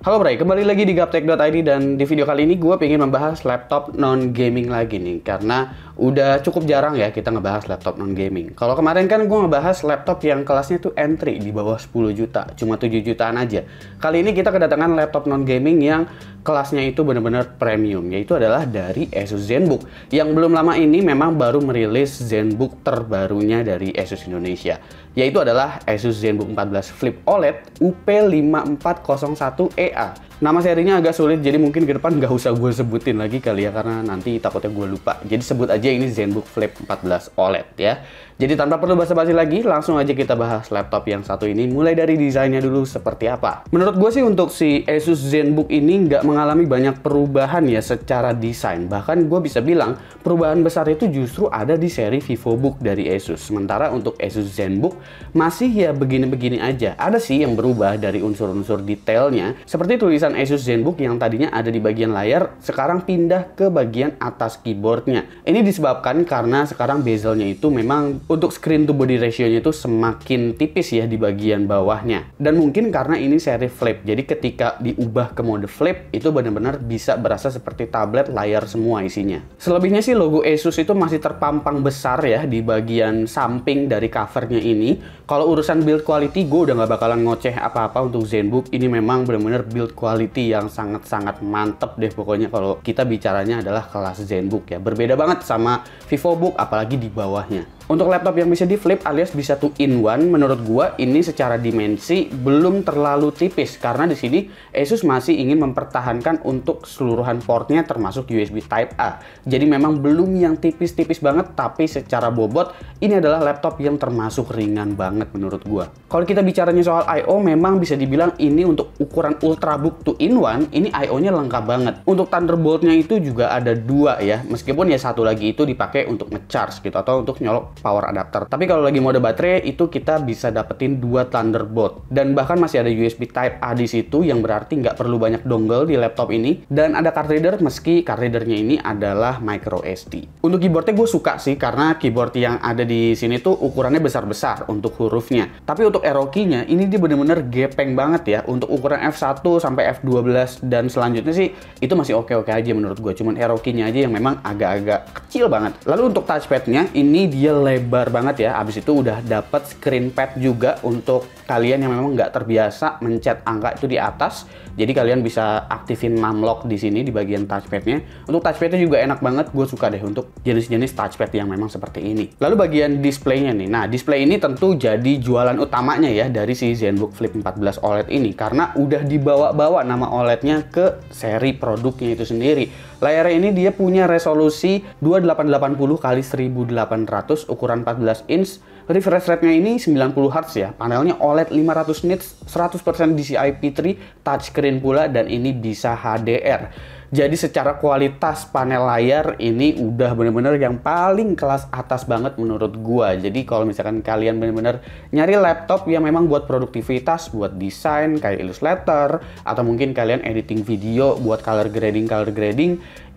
Halo Bray, kembali lagi di Gaptek.id dan di video kali ini gue pengen membahas laptop non-gaming lagi nih. Karena udah cukup jarang ya kita ngebahas laptop non-gaming. Kalau kemarin kan gue ngebahas laptop yang kelasnya tuh entry di bawah 10 juta, cuma 7 jutaan aja. Kali ini kita kedatangan laptop non-gaming yang kelasnya itu benar-benar premium, yaitu adalah dari Asus ZenBook. Yang belum lama ini memang baru merilis ZenBook terbarunya dari Asus Indonesia, yaitu adalah Asus ZenBook 14 Flip OLED UP5401EA. Nama serinya agak sulit, jadi mungkin ke depan nggak usah gue sebutin lagi kali ya, karena nanti takutnya gue lupa. Jadi sebut aja ini ZenBook Flip 14 OLED ya. Jadi tanpa perlu basa-basi lagi, langsung aja kita bahas laptop yang satu ini, mulai dari desainnya dulu seperti apa. Menurut gue sih untuk si Asus ZenBook ini nggak mengalami banyak perubahan ya secara desain. Bahkan gue bisa bilang perubahan besar itu justru ada di seri VivoBook dari Asus. Sementara untuk Asus ZenBook masih ya begini-begini aja. Ada sih yang berubah dari unsur-unsur detailnya, seperti tulisan Asus ZenBook yang tadinya ada di bagian layar, sekarang pindah ke bagian atas keyboardnya. Ini disebabkan karena sekarang bezelnya itu memang untuk screen to body ratio-nya itu semakin tipis ya di bagian bawahnya. Dan mungkin karena ini seri flip, jadi ketika diubah ke mode flip, itu benar-benar bisa berasa seperti tablet layar semua isinya. Selebihnya sih logo Asus itu masih terpampang besar ya di bagian samping dari covernya ini. Kalau urusan build quality, gue udah nggak bakalan ngoceh apa-apa untuk ZenBook. Ini memang benar-benar build quality yang sangat-sangat mantep deh pokoknya kalau kita bicaranya adalah kelas ZenBook ya. Berbeda banget sama VivoBook, apalagi di bawahnya. Untuk laptop yang bisa di flip alias bisa 2-in-1, menurut gua ini secara dimensi belum terlalu tipis karena di sini Asus masih ingin mempertahankan untuk keseluruhan portnya termasuk USB Type A. Jadi memang belum yang tipis-tipis banget, tapi secara bobot ini adalah laptop yang termasuk ringan banget menurut gua. Kalau kita bicaranya soal I/O, memang bisa dibilang ini untuk ukuran Ultrabook 2-in-1, ini I/O-nya lengkap banget. Untuk Thunderbolt-nya itu juga ada 2 ya, meskipun ya satu lagi itu dipakai untuk nge-charge gitu atau untuk nyolok power adapter. Tapi kalau lagi mode baterai itu kita bisa dapetin 2 Thunderbolt, dan bahkan masih ada USB Type A di situ yang berarti nggak perlu banyak dongle di laptop ini, dan ada card reader meski card readernya ini adalah micro SD. Untuk keyboardnya gue suka sih karena keyboard yang ada di sini tuh ukurannya besar-besar untuk hurufnya. Tapi untuk arrow key-nya ini dia bener-bener gepeng banget ya. Untuk ukuran F1 sampai F12 dan selanjutnya sih itu masih oke-oke aja menurut gue. Cuman arrow key-nya aja yang memang agak-agad kecil banget. Lalu untuk touchpad-nya ini dia lebar banget ya. Abis itu udah dapat screen pad juga untuk kalian yang memang nggak terbiasa mencet angka itu di atas. Jadi kalian bisa aktifin numlock di sini di bagian touchpad-nya. Untuk touchpad-nya juga enak banget. Gue suka deh untuk jenis-jenis touchpad yang memang seperti ini. Lalu bagian display-nya nih. Nah, display ini tentu jadi jualan utamanya ya dari si ZenBook Flip 14 OLED ini karena udah dibawa-bawa nama OLED-nya ke seri produknya itu sendiri. Layarnya ini dia punya resolusi 2880 x 1800 ukuran 14 inch. Refresh rate-nya ini 90 Hz ya. Panelnya OLED 500 nits, 100% DCI-P3, touchscreen pula, dan ini bisa HDR. Jadi secara kualitas panel layar ini udah bener-bener yang paling kelas atas banget menurut gua. Jadi kalau misalkan kalian bener-bener nyari laptop yang memang buat produktivitas, buat desain kayak Illustrator, atau mungkin kalian editing video buat color grading,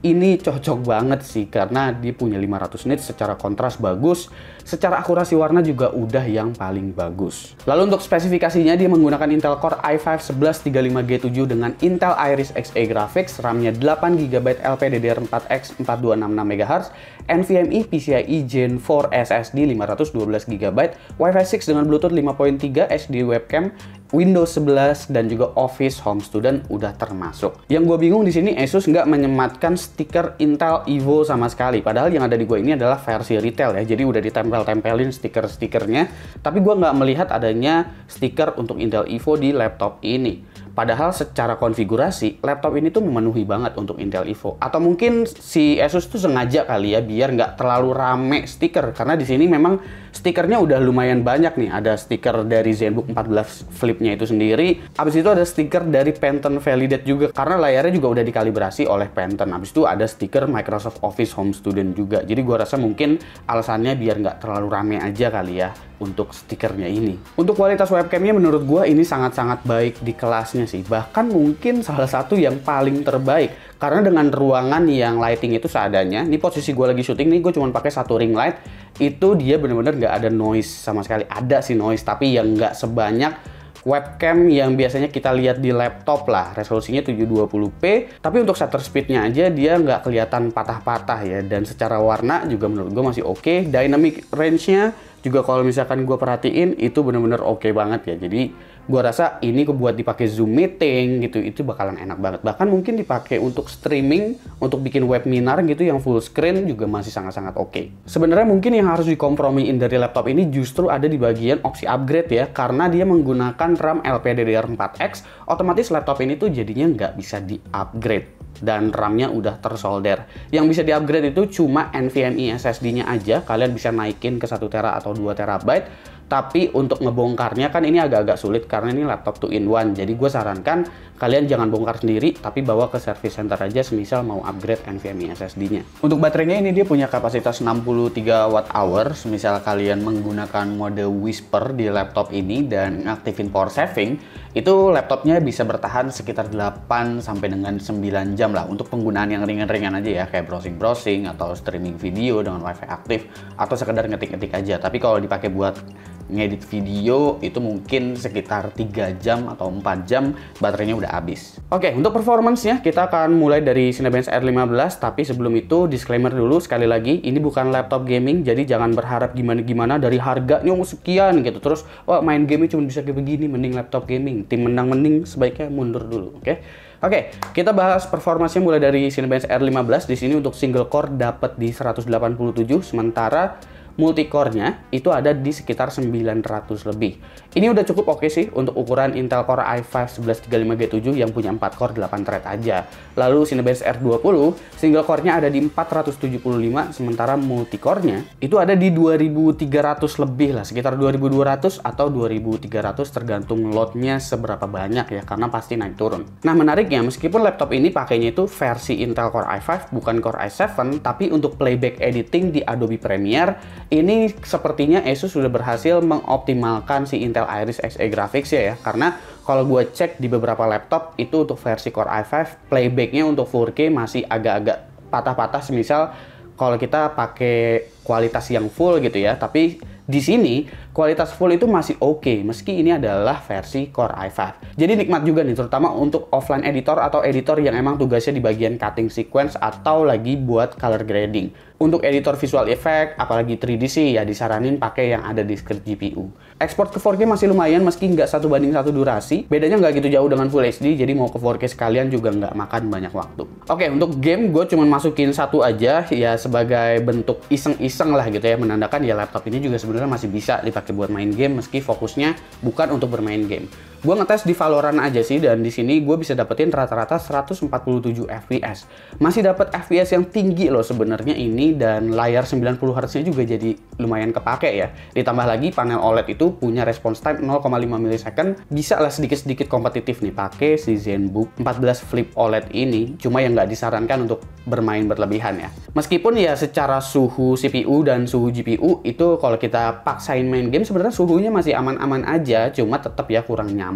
ini cocok banget sih karena dia punya 500 nits, secara kontras bagus, secara akurasi warna juga udah yang paling bagus. Lalu untuk spesifikasinya dia menggunakan Intel Core i5-1135G7 dengan Intel Iris Xe graphics, RAM-nya 8GB LPDDR4X 4266MHz, NVMe PCIe Gen 4 SSD 512GB, Wi-Fi 6 dengan Bluetooth 5.3, HD webcam, Windows 11 dan juga Office Home Student udah termasuk. Yang gue bingung di sini Asus nggak menyematkan stiker Intel Evo sama sekali. Padahal yang ada di gue ini adalah versi retail ya. Jadi udah ditempel-tempelin stiker-stikernya. Tapi gue nggak melihat adanya stiker untuk Intel Evo di laptop ini. Padahal secara konfigurasi, laptop ini tuh memenuhi banget untuk Intel Evo. Atau mungkin si Asus tuh sengaja kali ya, biar nggak terlalu rame stiker. Karena di sini memang stikernya udah lumayan banyak nih. Ada stiker dari ZenBook 14 Flip-nya itu sendiri. Habis itu ada stiker dari Pantone Validate juga. Karena layarnya juga udah dikalibrasi oleh Pantone. Habis itu ada stiker Microsoft Office Home Student juga. Jadi gua rasa mungkin alasannya biar nggak terlalu rame aja kali ya untuk stikernya ini. Untuk kualitas webcamnya menurut gua ini sangat-sangat baik di kelasnya sih. Bahkan mungkin salah satu yang paling terbaik. Karena dengan ruangan yang lighting itu seadanya, ini posisi gua lagi syuting nih, gue cuma pakai satu ring light, itu dia bener-bener nggak ada noise sama sekali. Ada sih noise, tapi yang nggak sebanyak webcam yang biasanya kita lihat di laptop lah, resolusinya 720p, tapi untuk shutter speednya aja dia nggak kelihatan patah-patah ya, dan secara warna juga menurut gue masih oke. Dynamic range-nya juga kalau misalkan gue perhatiin itu bener-bener oke banget ya. Jadi gue rasa ini buat dipakai Zoom meeting gitu, itu bakalan enak banget. Bahkan mungkin dipakai untuk streaming, untuk bikin webinar gitu yang full screen juga masih sangat-sangat oke. Sebenarnya mungkin yang harus dikompromiin dari laptop ini justru ada di bagian opsi upgrade ya, karena dia menggunakan RAM LPDDR4X, otomatis laptop ini tuh jadinya nggak bisa di-upgrade. Dan RAM-nya udah tersolder. Yang bisa di-upgrade itu cuma NVMe SSD-nya aja. Kalian bisa naikin ke 1 tera atau 2 terabyte. Tapi untuk ngebongkarnya kan ini agak-agak sulit karena ini laptop 2-in-1. Jadi gue sarankan kalian jangan bongkar sendiri, tapi bawa ke service center aja semisal mau upgrade NVMe SSD-nya. Untuk baterainya ini dia punya kapasitas 63 Wh. Semisal kalian menggunakan mode Whisper di laptop ini dan ngaktifin power saving, itu laptopnya bisa bertahan sekitar 8 sampai dengan 9 jam lah untuk penggunaan yang ringan-ringan aja ya, kayak browsing-browsing atau streaming video dengan wifi aktif atau sekedar ngetik-ngetik aja. Tapi kalau dipakai buat ngedit video itu mungkin sekitar 3 jam atau 4 jam baterainya udah habis. Oke, untuk performance-nya kita akan mulai dari Cinebench R15, tapi sebelum itu disclaimer dulu sekali lagi, ini bukan laptop gaming, jadi jangan berharap gimana-gimana dari harganya sekian gitu. Terus, wah main game cuma bisa kayak begini, mending laptop gaming. Tim menang mending sebaiknya mundur dulu, oke? Oke, kita bahas performanya mulai dari Cinebench R15. Di sini untuk single core dapat di 187, sementara multicore-nya itu ada di sekitar 900 lebih. Ini udah cukup oke sih untuk ukuran Intel Core i5 1135G7 yang punya 4 core 8 thread aja. Lalu Cinebench R20, single core-nya ada di 475, sementara multicore-nya itu ada di 2300 lebih lah, sekitar 2200 atau 2300 tergantung load-nya seberapa banyak ya, karena pasti naik turun. Nah, menariknya meskipun laptop ini pakainya itu versi Intel Core i5 bukan Core i7, tapi untuk playback editing di Adobe Premiere ini sepertinya Asus sudah berhasil mengoptimalkan si Intel Iris Xe Graphics ya, karena kalau gue cek di beberapa laptop itu untuk versi Core i5 playbacknya untuk 4K masih agak-agak patah-patah, semisal kalau kita pakai kualitas yang full gitu ya. Tapi di sini kualitas full itu masih oke, meski ini adalah versi Core i5. Jadi nikmat juga nih, terutama untuk offline editor atau editor yang emang tugasnya di bagian cutting sequence atau lagi buat color grading. Untuk editor visual effect, apalagi 3D sih ya disaranin pakai yang ada di discrete GPU. Export ke 4K masih lumayan meski nggak 1:1 durasi. Bedanya nggak gitu jauh dengan Full HD, jadi mau ke 4K sekalian juga nggak makan banyak waktu. Oke, untuk game gue cuma masukin satu aja ya sebagai bentuk iseng-iseng lah gitu ya, menandakan ya laptop ini juga sebenarnya masih bisa dipakai buat main game meski fokusnya bukan untuk bermain game. Gue ngetes di Valorant aja sih, dan di sini gue bisa dapetin rata-rata 147 fps. Masih dapat fps yang tinggi loh sebenarnya ini, dan layar 90 Hz-nya juga jadi lumayan kepake ya. Ditambah lagi panel OLED itu punya response time 0,5 ms, bisa lah sedikit-sedikit kompetitif nih pakai si ZenBook 14 Flip OLED ini. Cuma yang nggak disarankan untuk bermain berlebihan ya. Meskipun ya secara suhu CPU dan suhu GPU itu kalau kita paksain main game sebenarnya suhunya masih aman-aman aja, cuma tetap ya kurang nyaman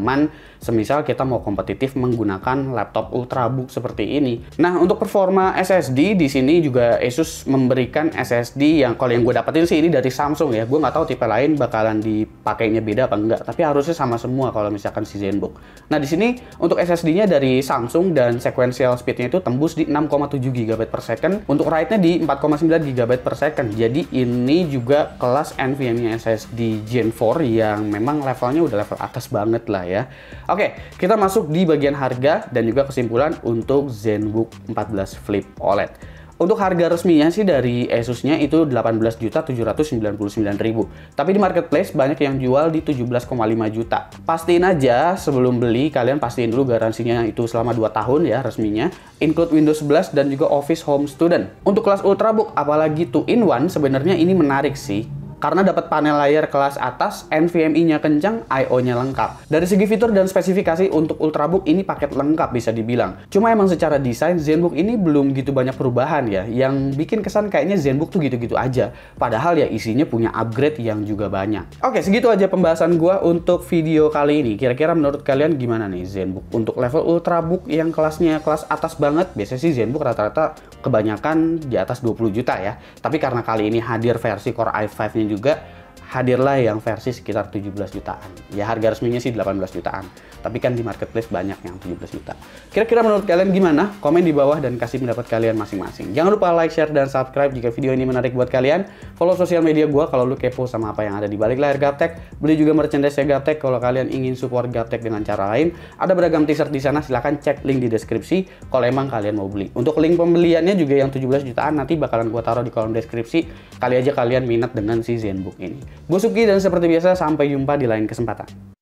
semisal kita mau kompetitif menggunakan laptop ultrabook seperti ini. Nah, untuk performa SSD di sini juga Asus memberikan SSD yang kalau yang gue dapetin sih ini dari Samsung ya. Gue nggak tahu tipe lain bakalan dipakainya beda apa enggak, tapi harusnya sama semua kalau misalkan si ZenBook. Nah, di sini untuk SSD-nya dari Samsung dan sequential speed-nya itu tembus di 6,7 GB per second, untuk write-nya di 4,9 GB per second. Jadi ini juga kelas NVMe SSD Gen 4 yang memang levelnya udah level atas banget lah ya. Oke, kita masuk di bagian harga dan juga kesimpulan untuk ZenBook 14 Flip OLED. Untuk harga resminya sih dari Asusnya itu 18.799.000. Tapi di marketplace banyak yang jual di 17,5 juta. Pastiin aja sebelum beli, kalian pastiin dulu garansinya itu selama 2 tahun ya resminya. Include Windows 11 dan juga Office Home Student. Untuk kelas Ultrabook apalagi 2-in-1 sebenarnya ini menarik sih. Karena dapat panel layar kelas atas, NVMe-nya kencang, I/O-nya lengkap. Dari segi fitur dan spesifikasi untuk Ultrabook ini paket lengkap bisa dibilang. Cuma emang secara desain ZenBook ini belum gitu banyak perubahan ya, yang bikin kesan kayaknya ZenBook tuh gitu-gitu aja. Padahal ya isinya punya upgrade yang juga banyak. Oke, segitu aja pembahasan gua untuk video kali ini. Kira-kira menurut kalian gimana nih ZenBook? Untuk level Ultrabook yang kelasnya kelas atas banget, biasanya sih ZenBook rata-rata kebanyakan di atas 20 juta ya. Tapi karena kali ini hadir versi Core i5-nya juga, hadirlah yang versi sekitar 17 jutaan. Ya harga resminya sih 18 jutaan. Tapi kan di marketplace banyak yang 17 juta. Kira-kira menurut kalian gimana? Komen di bawah dan kasih pendapat kalian masing-masing. Jangan lupa like, share, dan subscribe jika video ini menarik buat kalian. Follow sosial media gue kalau lu kepo sama apa yang ada di balik layar Gaptek. Beli juga merchandise Gaptek kalau kalian ingin support Gaptek dengan cara lain. Ada beragam t-shirt di sana, silahkan cek link di deskripsi kalau emang kalian mau beli. Untuk link pembeliannya juga yang 17 jutaan nanti bakalan gue taruh di kolom deskripsi. Kali aja kalian minat dengan si ZenBook ini. Gue Suki dan seperti biasa sampai jumpa di lain kesempatan.